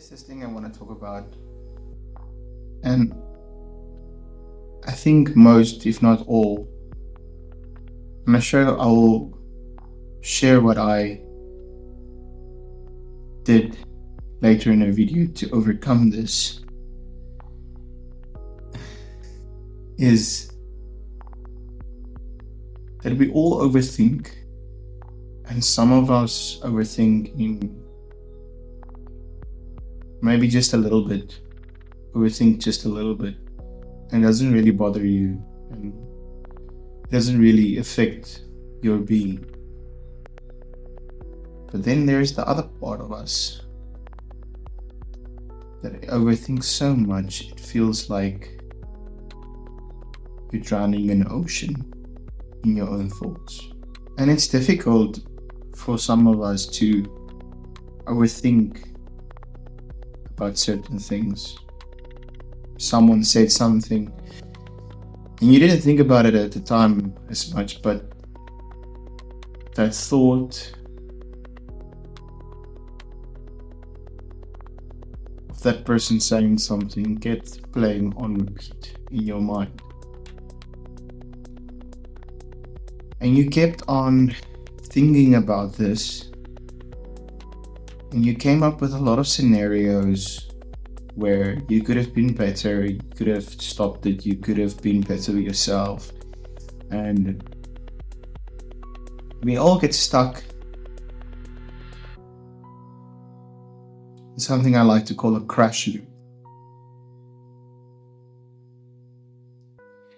there's this thing I want to talk about, and I think most, if not all, I'm not sure I will share what I did later in a video to overcome this. Is that we all overthink, and some of us overthink in maybe just a little bit, overthink just a little bit, and it doesn't really bother you, and it doesn't really affect your being. But then there's the other part of us that overthinks so much it feels like you're drowning in an ocean in your own thoughts. And it's difficult for some of us to overthink about certain things. Someone said something and you didn't think about it at the time as much, but that thought of that person saying something gets playing on repeat in your mind. And you kept on thinking about this, and you came up with a lot of scenarios where you could have been better, you could have stopped it, you could have been better yourself. And we all get stuck in something I like to call a crash loop.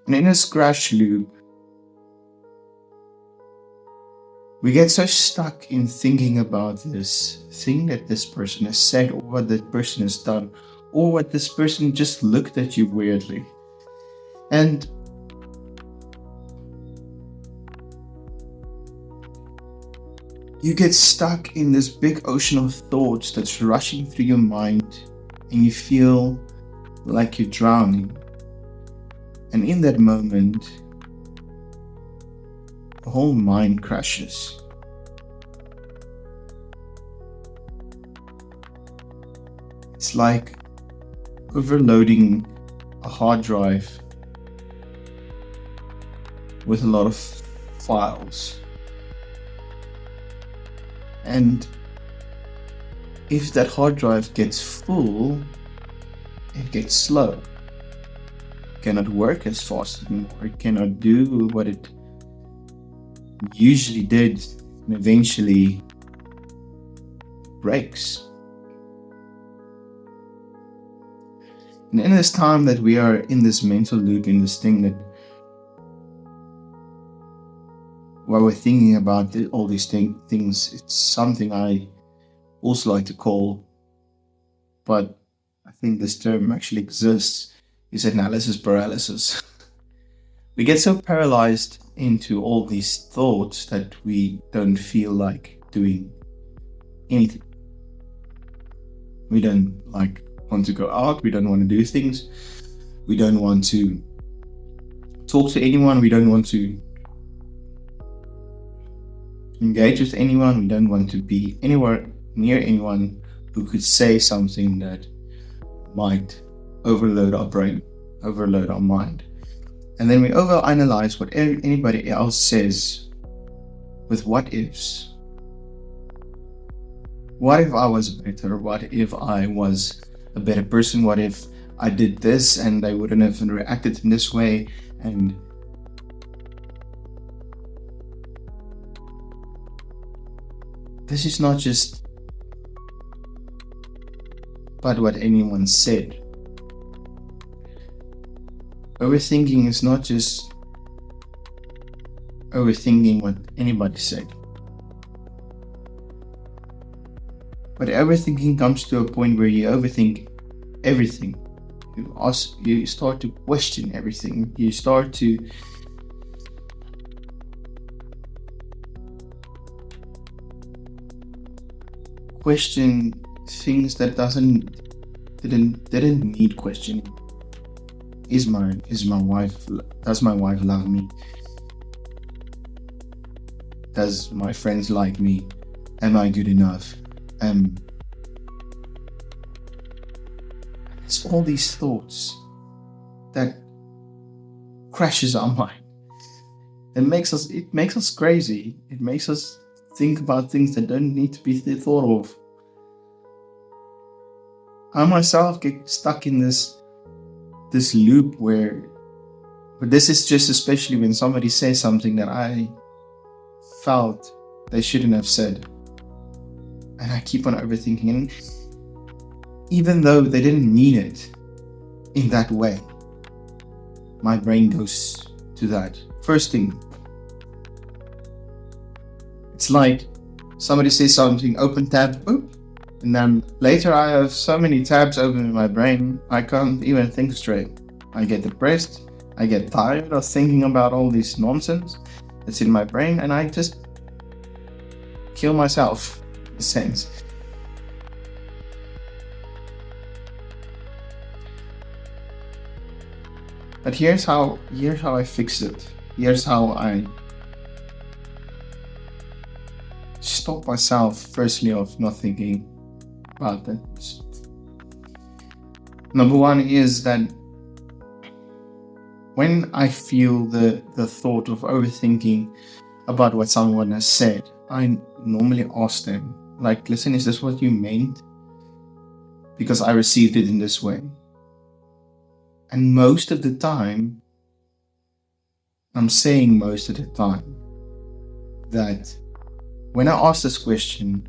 And in this crash loop, we get so stuck in thinking about this thing that this person has said, or what that person has done, or what this person just looked at you weirdly. And you get stuck in this big ocean of thoughts that's rushing through your mind, and you feel like you're drowning. And in that moment, the whole mind crashes. It's like overloading a hard drive with a lot of files. And if that hard drive gets full, it gets slow. It cannot work as fast anymore. It cannot do what it usually did, and eventually breaks. And in this time that we are in this mental loop, in this thing that while we're thinking about all these things, it's something I also like to call, but I think this term actually exists, is analysis paralysis. We get so paralyzed into all these thoughts that we don't feel like doing anything. We don't want to go out, we don't want to do things, we don't want to talk to anyone, we don't want to engage with anyone, we don't want to be anywhere near anyone who could say something that might overload our brain, overload our mind. And then we overanalyze what anybody else says with what ifs. What if I was better? What if I was a better person? What if I did this and I wouldn't have reacted in this way? And this is not just about what anyone said. Overthinking is not just overthinking what anybody said. But overthinking comes to a point where you overthink everything. You start to question everything. You start to question things that didn't need questioning. Does my wife love me? Does my friends like me? Am I good enough? It's all these thoughts that crashes our mind. It makes us crazy. It makes us think about things that don't need to be thought of. I myself get stuck in this loop where, but this is just especially when somebody says something that I felt they shouldn't have said. And I keep on overthinking. And even though they didn't mean it in that way, my brain goes to that. First thing, it's like somebody says something, open tab, boop, and then later I have so many tabs open in my brain, I can't even think straight. I get depressed, I get tired of thinking about all this nonsense that's in my brain, and I just kill myself, in a sense. But here's how I fix it. Here's how I stop myself, firstly, of not thinking about that. Number one is that when I feel the thought of overthinking about what someone has said, I normally ask them, like, listen, is this what you meant? Because I received it in this way. And most of the time, I'm saying most of the time, that when I ask this question,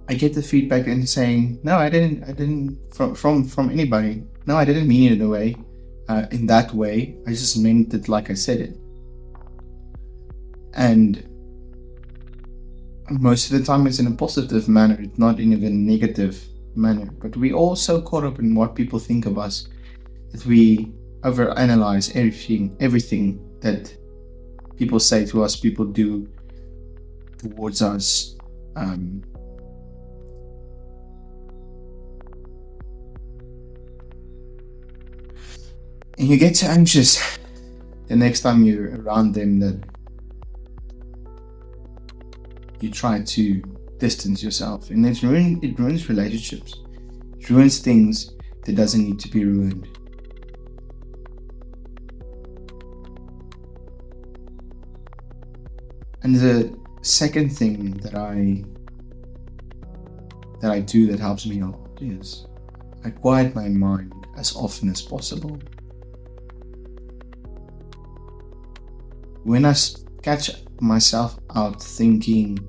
I get the feedback and saying, no, I didn't from anybody. No, I didn't mean it in that way. I just meant it like I said it. And most of the time it's in a positive manner, it's not in a negative manner. But we all so caught up in what people think of us that we overanalyze everything that people say to us, people do towards us. And you get so anxious the next time you're around them that you try to distance yourself, and it ruins relationships. It ruins things that doesn't need to be ruined. And the second thing that I do that helps me a lot is I quiet my mind as often as possible. When I catch myself out thinking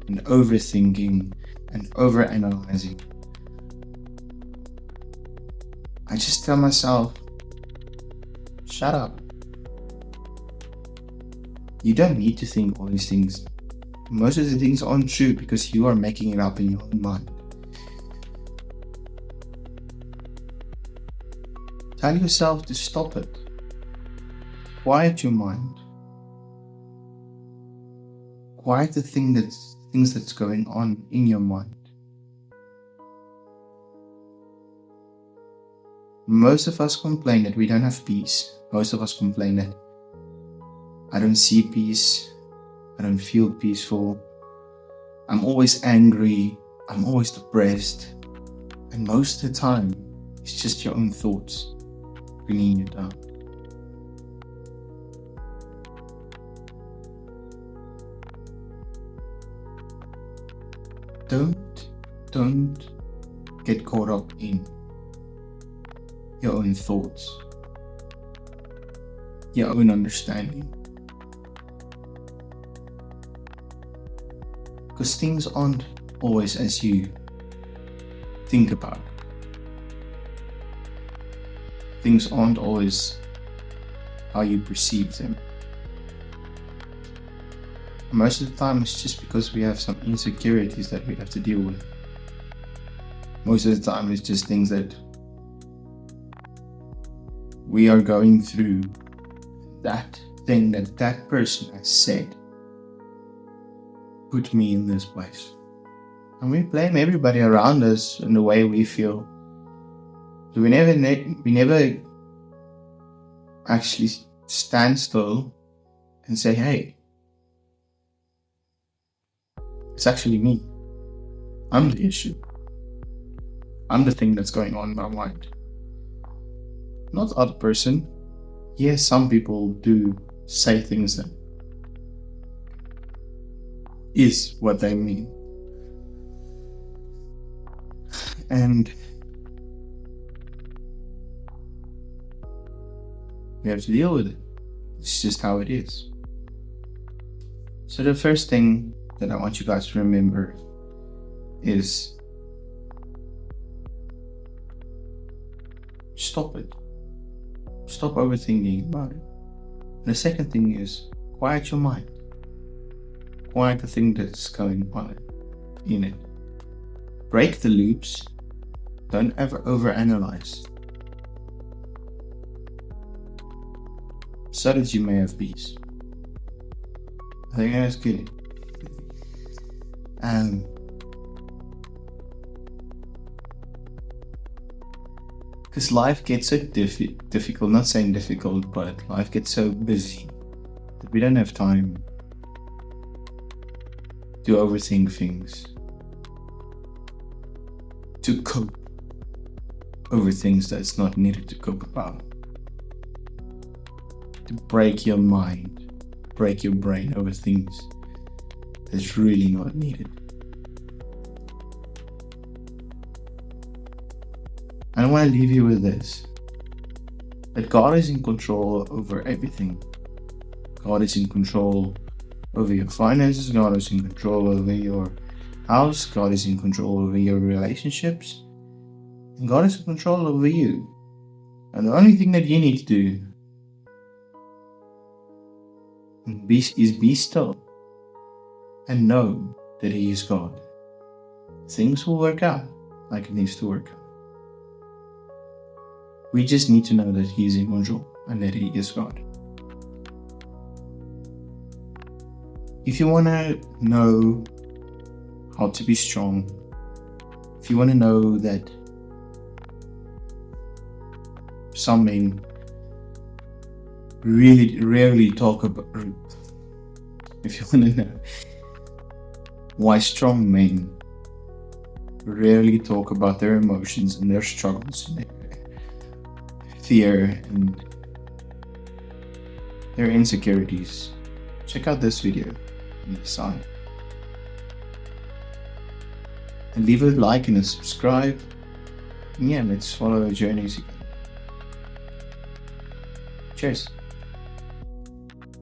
and overthinking and overanalyzing, I just tell myself, shut up. You don't need to think all these things. Most of the things aren't true because you are making it up in your own mind. Tell yourself to stop it. Quiet your mind. Quiet the things that's going on in your mind. Most of us complain that we don't have peace. Most of us complain that I don't see peace. I don't feel peaceful. I'm always angry. I'm always depressed. And most of the time, it's just your own thoughts bringing you down. Don't get caught up in your own thoughts, your own understanding. Because things aren't always as you think about. Things aren't always how you perceive them. Most of the time it's just because we have some insecurities that we have to deal with. Most of the time it's just things that we are going through. That thing that person has said put me in this place. And we blame everybody around us in the way we feel. So we never actually stand still and say, hey, it's actually me. I'm the issue. I'm the thing that's going on in my mind, not the other person. Yes, some people do say things that is what they mean, and we have to deal with it. It's just how it is. So the first thing that I want you guys to remember is stop it. Stop overthinking about it. And the second thing is quiet your mind. Quiet the thing that's going on in it. Break the loops. Don't ever overanalyze, so that you may have peace. I think that's good. Because life gets so difficult, not saying difficult, but life gets so busy that we don't have time to overthink things, to cope over things that's not needed to cope about, to break your mind, break your brain over things that's really not needed. And I want to leave you with this, that God is in control over everything. God is in control over your finances, God is in control over your house, God is in control over your relationships, and God is in control over you. And the only thing that you need to do is be still and know that He is God. Things will work out like it needs to work out. We just need to know that He is in control and that He is God. If you want to know how to be strong, if you want to know that some men really rarely talk about, if you want to know why strong men rarely talk about their emotions and their struggles and their fear and their insecurities, check out this video on the side. And leave a like and a subscribe. And yeah, let's follow our journeys again. Cheers.